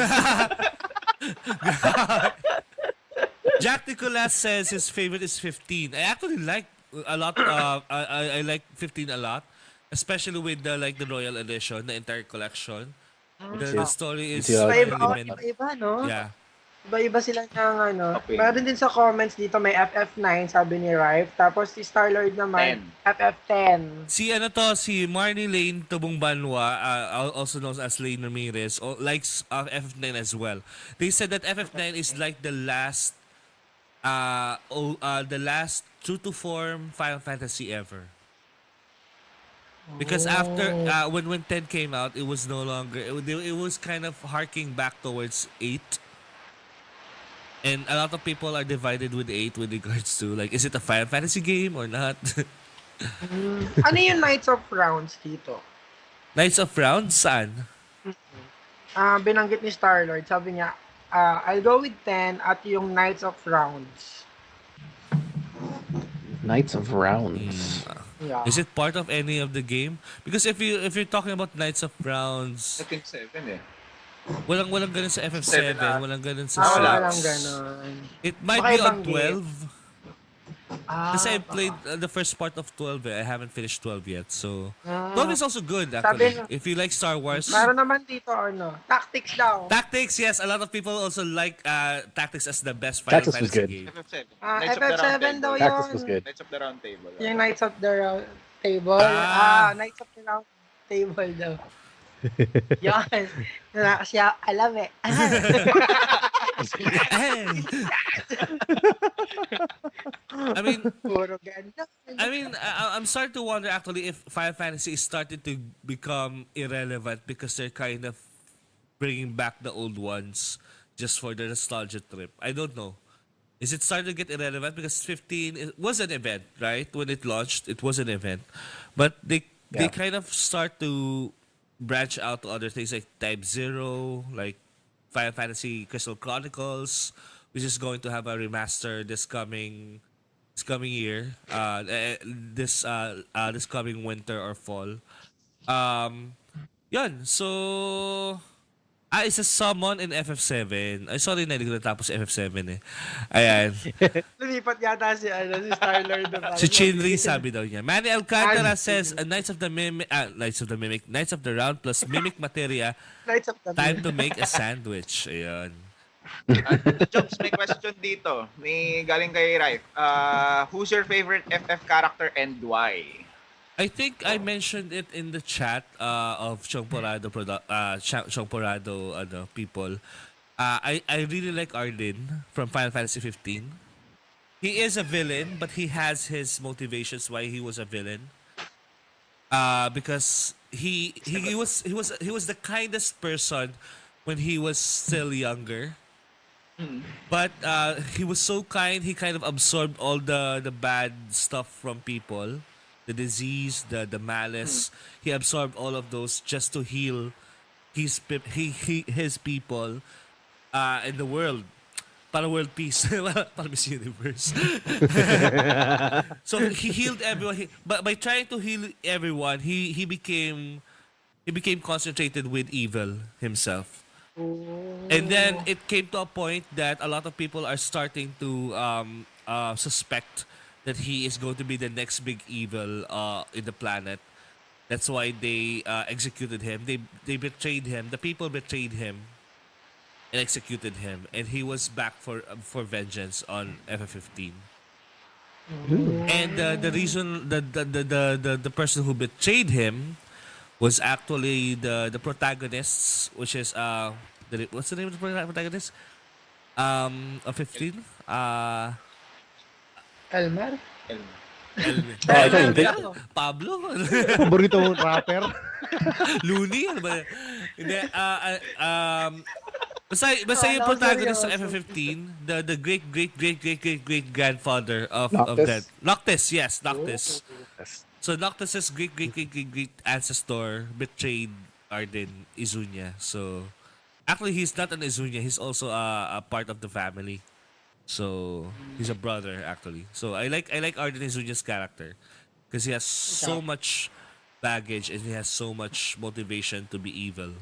Jack Nicolas says his favorite is 15. I actually like a lot. I like 15 a lot, especially with the Royal Edition, the entire collection. The story is Iba-iba, no? yeah. Iba-iba sila ng Okay. Meron din sa comments dito may FF9 sabi ni Rife. Tapos si Star-Lord naman, 10. FF10. Si Marnie Lane Tubong Banwa, also known as Lane Ramirez, likes FF9 as well. They said that FF9 is like the last true to form Final Fantasy ever. Because after when 10 came out, it was no longer it was kind of harking back towards 8. And a lot of people are divided with 8 with regards to is it a Final Fantasy game or not? Ano yung Knights of Rounds dito? Knights of Rounds saan? Binanggit ni Star-Lord, sabi niya, I'll go with 10 at yung Knights of Rounds. Knights of Rounds. Yeah. Is it part of any of the game? Because if you're talking about Knights of Rounds, I think 7 eh. walang ganun sa FF7, walang ganun sa Wala lang 6. ganun. It might Baka be on ibang 12. Kasi I baka. played the first part of 12 I haven't finished 12 yet. So 12 is also good Sabi actually. If you like Star Wars. Meron naman dito Tactics daw. Tactics, yes. A lot of people also like Tactics as the best Final Tactics was Fantasy good. game. FF7. FF7 daw Tactics yun. was good. Knights of the Round Table. Yung Knights of the Round Table. Knights of the Round Table daw. Yan. Kasi alam eh. I mean, Puro ganda. I'm starting to wonder actually if Final Fantasy is starting to become irrelevant because they're kind of bringing back the old ones just for the nostalgia trip. I don't know. Is it starting to get irrelevant because 15 was an event, right? When it launched, it was an event, but they kind of start to branch out to other things like Type 0, like Final Fantasy Crystal Chronicles, which is going to have a remaster this coming year, this coming winter or fall. Yun. So, it's a summon in FF7. Ay, sorry na, hindi ko natapos FF7 eh. Ayan. Lumipat yata si Star-Lord. Si Chinri sabi daw niya. Manny Alcantara says, Knights of the Round plus Mimic Materia, Knights of the time to make a sandwich. Ayan. Jobs, may question dito. May galing kay Rife. Who's your favorite FF character and why? I think I mentioned it in the chat of Chongporado people. I really like Arden from Final Fantasy 15. He is a villain, but he has his motivations why he was a villain. Because he was the kindest person when he was still younger. But he was so kind, he kind of absorbed all the bad stuff from people. The disease, the malice, he absorbed all of those just to heal his people in the world. Para world peace. Para Miss Universe. So he healed everyone. But by trying to heal everyone, he became concentrated with evil himself. And then it came to a point that a lot of people are starting to suspect that he is going to be the next big evil in the planet. That's why they executed him. They betrayed him. The people betrayed him and executed him. And he was back for vengeance on FF15. And the reason the person who betrayed him was actually the protagonists, which is what's the name of the protagonist? Of 15? Elmer? Pablo? Paborito mong rapper? Looney? Ano ba? Hindi, basta yung protagonist ng FF15, the great grandfather of that. Noctis, yes, Noctis. So Noctis's great ancestor betrayed Arden Izunya. So actually he's not an Izunya, he's also a part of the family. So he's a brother actually. So I like Arden Izunya's character because he has so much baggage and he has so much motivation to be evil.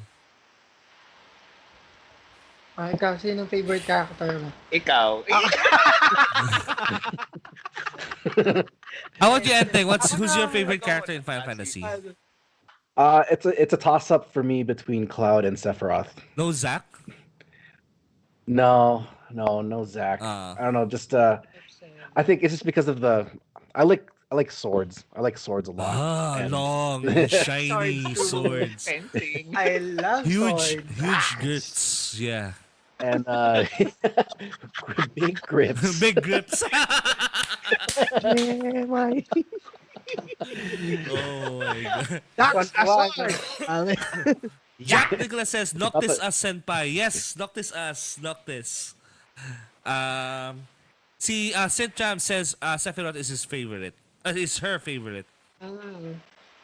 Ikaw, sino favorite character mo? Ikaw. How about you, Enteng? Who's your favorite character in Final Fantasy? It's a toss up for me between Cloud and Sephiroth. No Zack? No Zack. I don't know. Just I think it's just because of I like swords. I like swords a lot. And- Long, shiny swords. Fencing. I love Huge swords. grips. Yeah. and big grips. Big grips. Yeah, my- Oh my god. That's a Why- sword. Jack Nicholas says, Noctis us senpai. Yes, Noctis us. Noctis. See, Saint Jam says Sephiroth is his favorite. Is her favorite.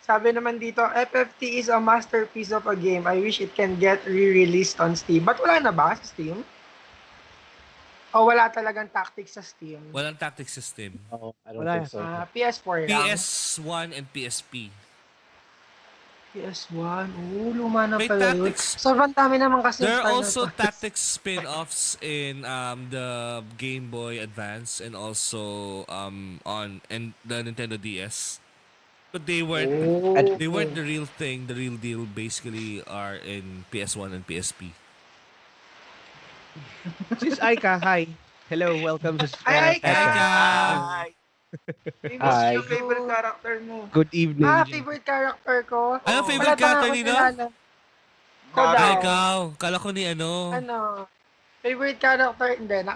Sabi naman dito, FFT is a masterpiece of a game. I wish it can get re-released on Steam. But wala na ba sa Steam? O wala talagang tactics sa Steam? Walang tactic system. No, I don't Wala. think so. PS4 lang. PS1 and PSP. PS1. Luma na May pala yun. tactics. Sobrang dami naman kasi. There are Final also Fantasy. tactics spin-offs in the Game Boy Advance and also on the Nintendo DS. But they weren't the real thing. The real deal basically are in PS1 and PSP. Sis Aika, hi. Hello, welcome to Ay, Aika! Hi. Hi. Who's your favorite character mo? Good evening. Favorite character ko. Ano Wala favorite pa nga character ako nino? kilala. Ko Ay, daw. Ikaw, kala ko ni ano. Favorite character, hindi na.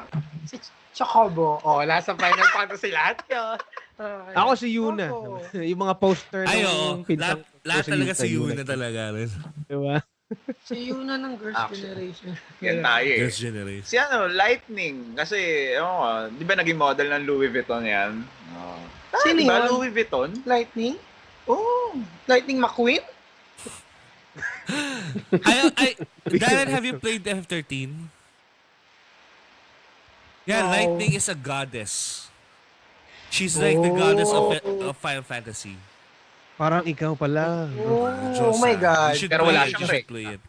Si Chocobo. Nasa Final Fantasy lahat yun. Ako si Yuna. Choco. Yung mga poster Ay, ng oo. pinsang Lahat ko talaga si Yuna Yuna. talaga rin. Diba? Si Yuna ng Girls' Action. Generation. Yan tayo eh. Girls' Generation. Si Lightning. Kasi, di ba naging model ng Louis Vuitton yan? Sino Diba yun? Louis Vuitton? Lightning? Lightning McQueen? Darren, have you played F13? Yeah, No. Lightning is a goddess. She's like the goddess of Final Fantasy. Parang ikaw pala. Oh my God. You should Pero wala play it. siyang You should break. play it.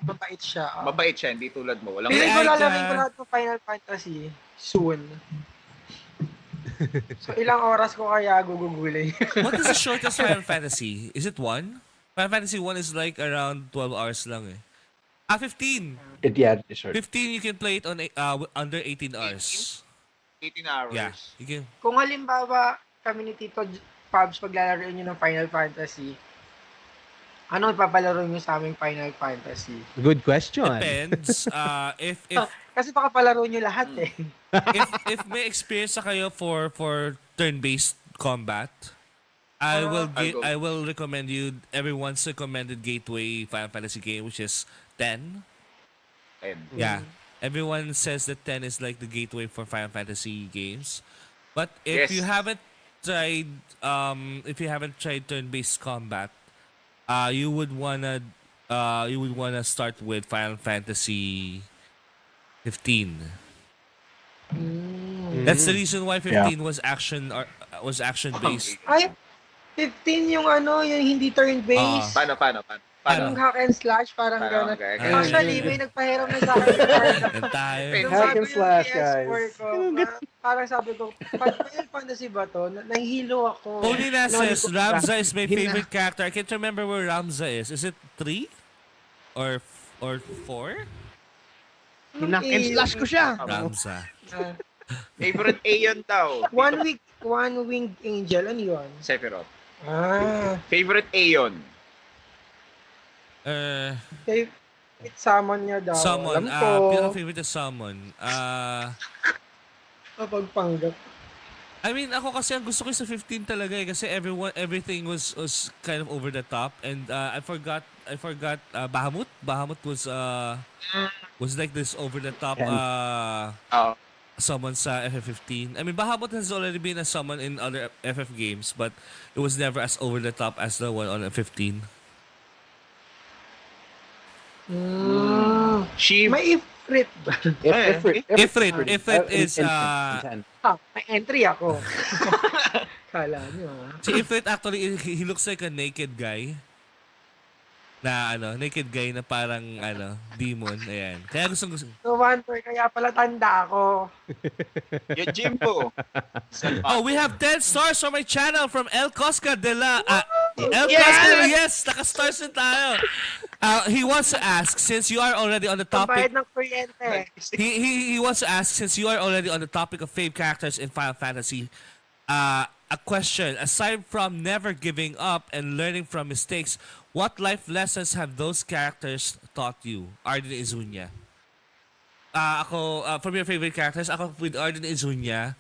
Mabait siya. Mabait siya, hindi tulad mo. Walang Piling ko Aika. lalamin ko lahat ng Final Fantasy soon. So ilang oras ko kaya gugugulay? What is the shortest Final Fantasy? Is it 1? Final Fantasy 1 is like around 12 hours lang eh. 15. It's short. 15 you can play it on under 18 hours. 18 hours. Yeah, you can. Kung halimbawa kami ni Tito Pabs paglalaroin nyo ng Final Fantasy, ano ipapalaro nyo sa aming Final Fantasy? Good question. Depends. If Kasi baka palaro nyo lahat eh. if may experience na kayo for turn-based combat, I will recommend you everyone's recommended gateway Final Fantasy game, which is 10. Yeah. Everyone says that 10 is like the gateway for Final Fantasy games. But if Yes. you haven't tried turn-based combat, you would wanna start with Final Fantasy 15. That's the reason why 15 was action based. Ay, 15 yung yung hindi turn-based. Paano? Yung hack and slash, parang Parang gano'n. okay. Actually, may nagpahiram na sa akin. And tayo. Nung Hack bago and yung slash, PS4 guys. ko, parang sabi ko, pag Final Fantasy ba to, nahihilo ako. Paulina says Nahihilo ko. Ramza is my favorite character. I can't remember where Ramza is. Is it 3 or 4? Hinak and slash ko siya. Ramza. Favorite Aeon daw. One winged angel, ano yun? Sephiroth. Favorite Favorite Aeon. Favorite summon niya daw. Summon. Alam ko. Pinaka-favorite na summon. Kapagpanggap. I mean, ako kasi ang gusto ko sa 15 talaga eh. Kasi everything was kind of over the top. And I forgot Bahamut. Bahamut was like this over the top summon sa FF15. I mean, Bahamut has already been a summon in other FF games, but it was never as over the top as the one on F15. May Ifrit ba? Ifrit is May entry ako. Kala nyo si Ifrit actually he looks like a naked guy. Na naked guy na parang demon. Ayan. Kaya gusto. No wonder, kaya pala tanda ako. Yung Jimbo. Oh, we have 10 stars from my channel from El Cosca de la... El Cosca, yes! Naka-stars na tayo. He wants to ask, since you are already on the topic... Pambayad ng kuryente. He wants to ask, since you are already on the topic of fave characters in Final Fantasy, a question. Aside from never giving up and learning from mistakes, what life lessons have those characters taught you? Arden Izunya. From your favorite characters, ako with Arden Izunya,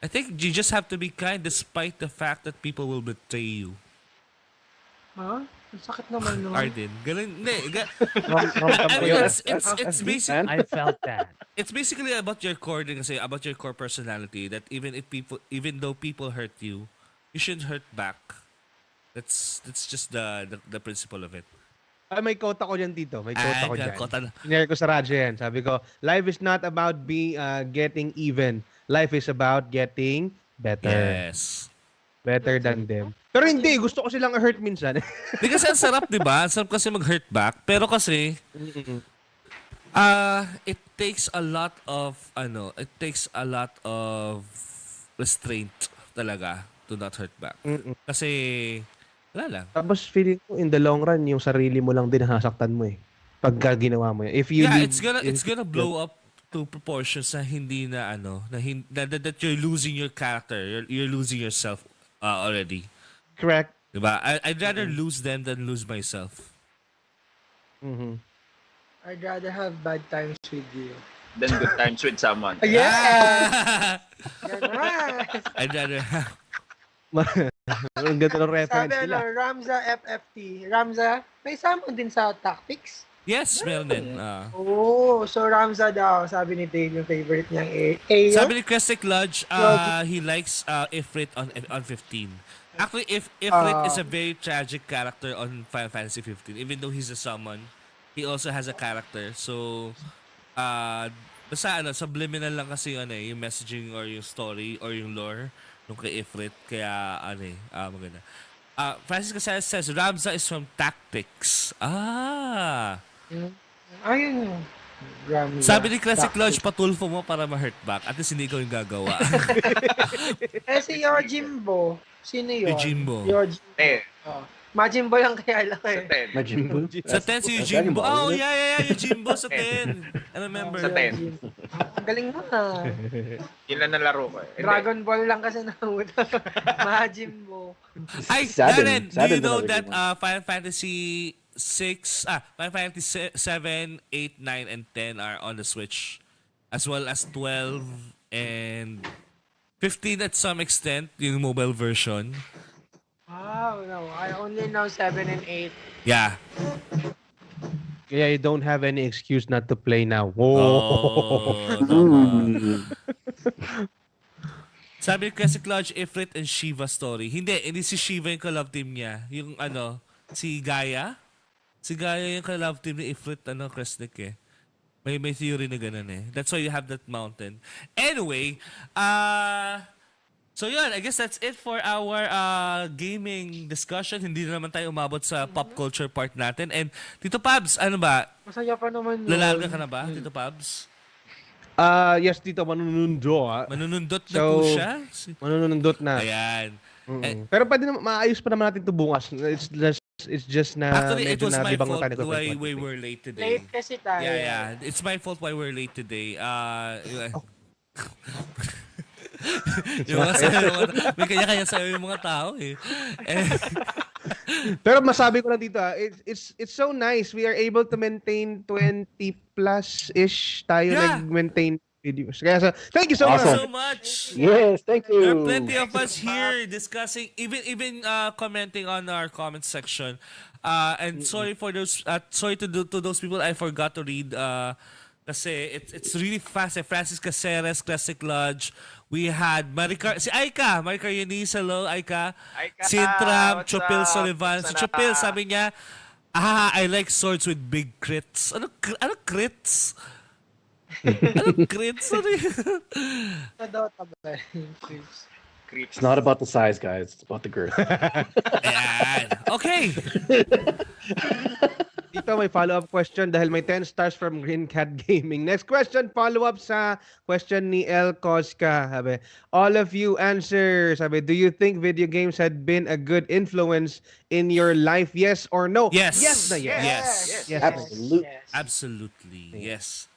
I think you just have to be kind despite the fact that people will betray you. Ha? Ang sakit naman nun. Arden. Ganun. Hindi. It's basic. I felt that. It's basically about your core din kasi, about your core personality, that even though people hurt you, you shouldn't hurt back. That's just the principle of it. May quote ako dyan, Tito. May quote ako dyan. Quote. Sinare ko sa radyo yan. Sabi ko, life is not about getting even. Life is about getting better. Yes. Better than them. Pero hindi, gusto ko silang hurt minsan. Di kasi ang sarap, di ba? Ang sarap kasi mag-hurt back. Pero kasi, it takes a lot of restraint talaga to not hurt back. Kasi, wala lang. Tapos feeling ko, in the long run, yung sarili mo lang din hasaktan mo eh. Pagka ginawa mo yan. If you it's gonna blow up to proportions na hindi na that you're losing your character. You're losing yourself already. Correct. Diba? I'd rather lose them than lose myself. I'd rather have bad times with you. Then good times with someone. Yeah! Ganon. I'd rather have... Ang ganda ng reference Sabi nila. Ramza FFT. Ramza, may summon din sa tactics? Yes, meron din. So Ramza daw, sabi ni Dave, yung favorite niyang Sabi ni Crestic Lodge, he likes Ifrit on 15. Actually, Ifrit is a very tragic character on Final Fantasy 15. Even though he's a summon, he also has a character. So, basta subliminal lang kasi yung messaging or yung story or yung lore nung kay Ifrit. Kaya, maganda. Francis Casares says, Ramza is from Tactics. Ayun. Ramza. Sabi ni Classic Lodge, patulfo mo para ma-hurt back. At least hindi ko yung gagawa. Si Yojimbo. Sino yun? Yojimbo. Majimbo lang kaya lang Sa 10. Majimbo. Sa 10 si Yojimbo. Oh, yeah. Yojimbo sa 10. I remember. Sa 10. Ang galing mo na. Yun lang nalaro ko. Dragon Ball lang kasi nauna. Majimbo. Ay, Darren, do you know that Final Fantasy 6, Final Fantasy 7, 8, 9, and 10 are on the Switch, as well as 12 and 15 at some extent, yung mobile version. Wow, no. I only know 7 and 8. Yeah. Kaya you don't have any excuse not to play now. Sabi ni Classic Lodge, Ifrit and Shiva story. Hindi si Shiva yung ka-love team niya. Yung si Gaia. Si Gaia yung ka-love team ni Ifrit, Kresnik eh. May theory na ganun eh. That's why you have that mountain. Anyway, so yun, I guess that's it for our gaming discussion. Hindi na naman tayo umabot sa pop culture part natin. And Tito Pabs, ano ba? Masaya pa naman yun. Lalarga ka na ba, Tito Pabs? Yes, Tito, manunundo. Manunundot na po siya? Manunundot na. Ayan. Pero pwede na, maayos pa naman natin ito bukas. It's just na actually, it medyo was my fault tayo why we were late today. Late kasi tayo. Yeah. It's my fault why we're late today. Yung may kanya-kanya sa'yo yung mga tao eh. Pero masabi ko lang dito, it's so nice. We are able to maintain 20 plus-ish tayo nag-maintain videos. Kaya thank you so much. Yes, thank you. There are plenty of us here discussing, even commenting on our comment section. And sorry for those, sorry to those people I forgot to read. Kasi it's really fast. Francis Caceres, Classic Lodge. We had si Aika Eunice, hello Aika. Sintram, Chopil Sullivan. Si Chopil, sabi niya, I like swords with big crits. Ano crits? Ano crits? It's not about the size, guys. It's about the girth. Ayan. Okay. ito may follow-up question dahil may 10 stars from Green Cat Gaming. Next question, follow-up sa question ni El Cosca. Sabi, all of you answer. Sabi, do you think video games had been a good influence in your life? Yes or no? Yes. Yes na yes. Yes. Absolutely. Absolutely. Yes.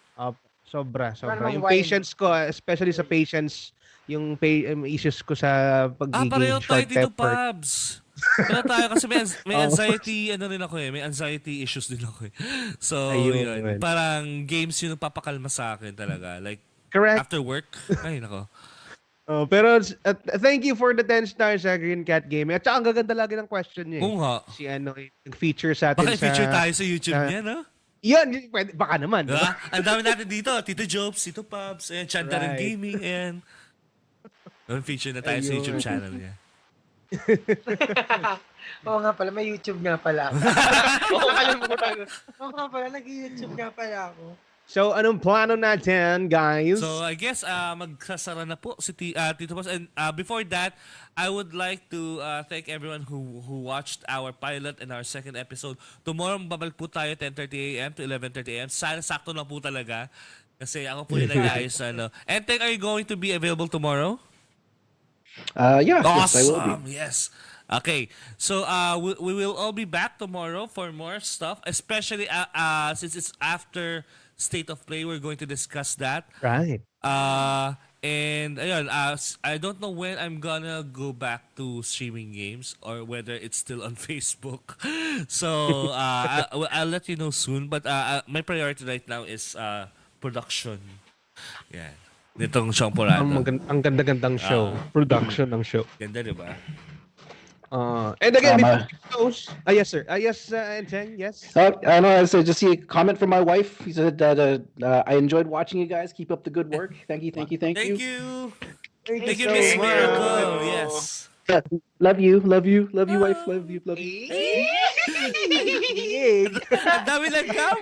Sobra. namang Yung wine. patience ko, especially sa patience, yung issues ko sa pagiging Pareho tayo short dito, tempered. Pabs. Pareho tayo kasi may anxiety, rin ako eh. May anxiety issues din ako eh. So, Ayun. yun. Parang games yung papakalma sa akin talaga. Like, Correct. after work, ay nako. Pero thank you for the 10 stars sa Green Cat Gaming. At saka ang gaganda lagi ng question niya. Oo nga. Si nag-feature sa atin Baka feature tayo sa YouTube sa- niya, no? Yan, pwede, baka naman. Diba? Ang dami natin dito. Tito Jobs, Tito Pabs, and Chantaran Right. Gaming, and feature na tayo sa Ayun. YouTube channel niya. Oo nga pala, may YouTube nga pala ako. Oo, kalimutan. Oo nga pala, nag-YouTube nga pala ako. So, anong plano natin, guys? So, I guess magsasara na po si Tito Pabs. And before that, I would like to thank everyone who watched our pilot and our second episode. Tomorrow, babalik po tayo 10:30 a.m. to 11:30 a.m. Sana sakto na po talaga. Kasi ako po yung nag-ayos. And are you going to be available tomorrow? Yeah, Awesome. yes, I will be. Yes. Okay. So we will all be back tomorrow for more stuff, especially since it's after State of Play. We're going to discuss that. Right. And ayun, I don't know when I'm gonna go back to streaming games or whether it's still on Facebook. So I'll let you know soon. But my priority right now is production. Yeah. Nitong Siyang Porado. Ang ganda-gandang show. Production ng show. Ganda, di ba? And again, Tama. before we close, yes, sir. Yes, Enteng, yes. I know. I said just see a comment from my wife. He said I enjoyed watching you guys. Keep up the good work. Thank you. Thank you. Thank you, so Miss much. Miracle. Yes. Love you, wife. Love you. Ang dami lang kam.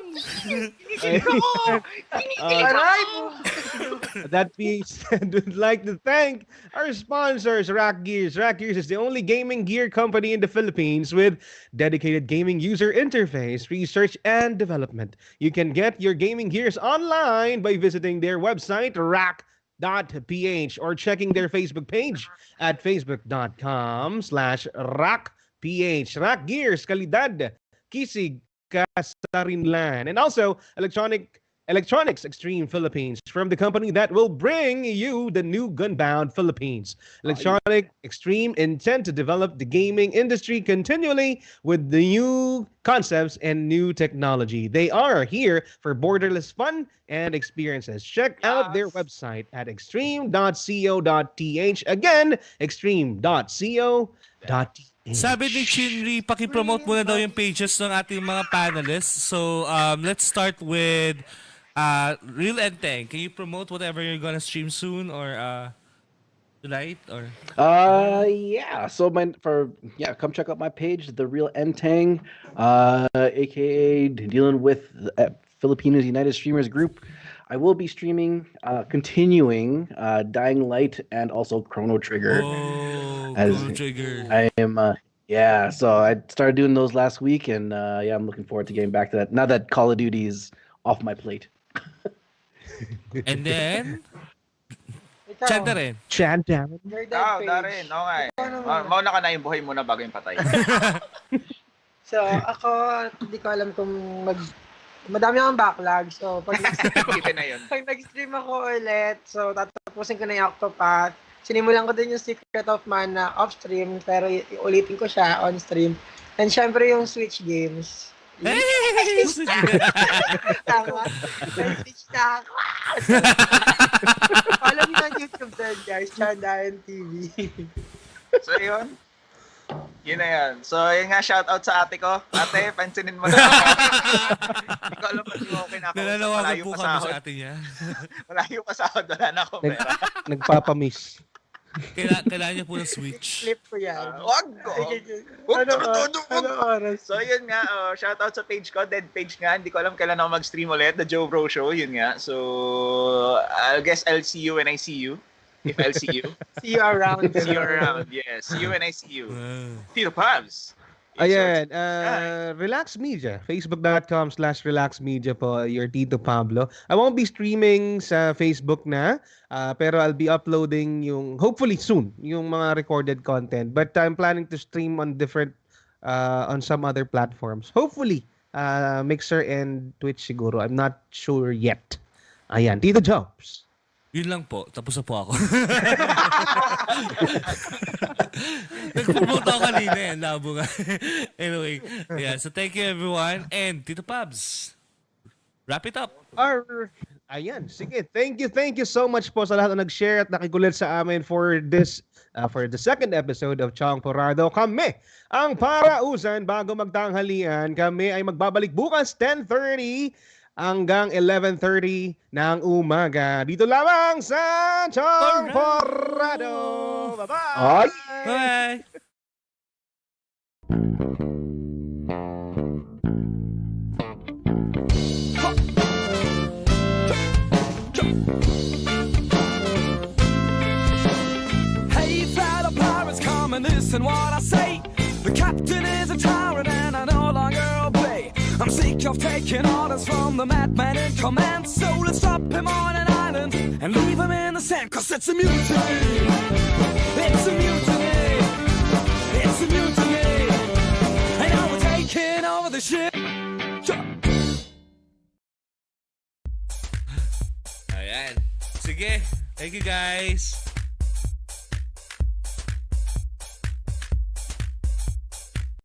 That being said, we'd like to thank our sponsors, Rack Gears. Rack Gears is the only gaming gear company in the Philippines with dedicated gaming user interface, research, and development. You can get your gaming gears online by visiting their website, rack.ph, or checking their Facebook page at facebook.com/rackph. Rack Gears, kalidad, kisig, kasarinlan. And also, Electronics Extreme Philippines, from the company that will bring you the new Gunbound Philippines. Electronic Extreme intend to develop the gaming industry continually with the new concepts and new technology. They are here for borderless fun and experiences. Check out their website at extreme.co.th. Again, extreme.co.th. Sabi ni Chinri, paki-promote muna daw yung pages ng ating mga panelists. So, let's start with Real Enteng. Can you promote whatever you're gonna stream soon or tonight or? Yeah. So come check out my page, The Real Enteng, aka dealing with the Filipinos United Streamers Group. I will be streaming, continuing Dying Light and also Chrono Trigger. Oh, As Chrono Trigger. I am, so I started doing those last week, and I'm looking forward to getting back to that. Now that Call of Duty is off my plate. And then, Ikaw, Chanda rin. Chandown. your dead page. Darin. Oo nga eh. Ikaw naman. Mauna ka na yung buhay muna bago yung patay. So, ako, hindi ko alam kung madami akong backlog. So, pag Kita na yun. pag nag-stream ako ulit, so tatapusin ko na yung Octopath. Sinimulan ko din yung Secret of Mana off-stream, pero ulitin ko siya on-stream. And syempre yung Switch games. Hey! Tama. May Switch na ako. Follow me on YouTube din, guys. Chandayan TV. So yun. Yun na yan. So yun nga, shoutout sa ate ko. Ate, pansinin mo na ako. Hindi ko alam kung okay na ako. Nalalawagan Malayo po pa kami sahod. sa atin niya. Malayo pa sahod. Wala na ako pera. Nagpapamiss. Kailangan niya po ng Switch. Clip ko yan. Wag ko. Ano oras? So yun nga, shoutout sa page ko, dead page nga. Hindi ko alam kailan ako mag-stream ulit, The Joe Bro Show, yun nga. So, I guess I'll see you when I see you. If I'll see you. See you around. See you around, yes. See you when I see you. Ah. Tito Pabs. Ayan, Relax Media. Facebook.com/Relax Media po, your Tito Pablo. I won't be streaming sa Facebook na, pero I'll be uploading hopefully soon, yung mga recorded content. But I'm planning to stream on on some other platforms. Hopefully, Mixer and Twitch siguro. I'm not sure yet. Ayan, Tito Jobs. Yun lang po. Tapos na po ako. Nag-promote ako kanina yan. Labo nga. Anyway, yeah. So thank you everyone. And Tito Pabs, wrap it up. Ayan, sige. Thank you so much po sa lahat na nag-share at nakigulit sa amin for the second episode of Chong Porado. Kami ang Parausan bago magtanghalian. Kami ay magbabalik bukas 10:30 hanggang 11:30 ng umaga. Dito lamang sa Chong Porado. Bye-bye! Bye! Hey, fellow pirates, come and listen what I say. The captain is a tyrant and I no longer obey. I'm sick of taking orders from the madman in command. So let's drop him on an island and leave him in the sand. Cause it's a mutiny. It's a mutiny. It's a mutiny. And now we're taking over the ship. Ayan. Sige. Thank you guys.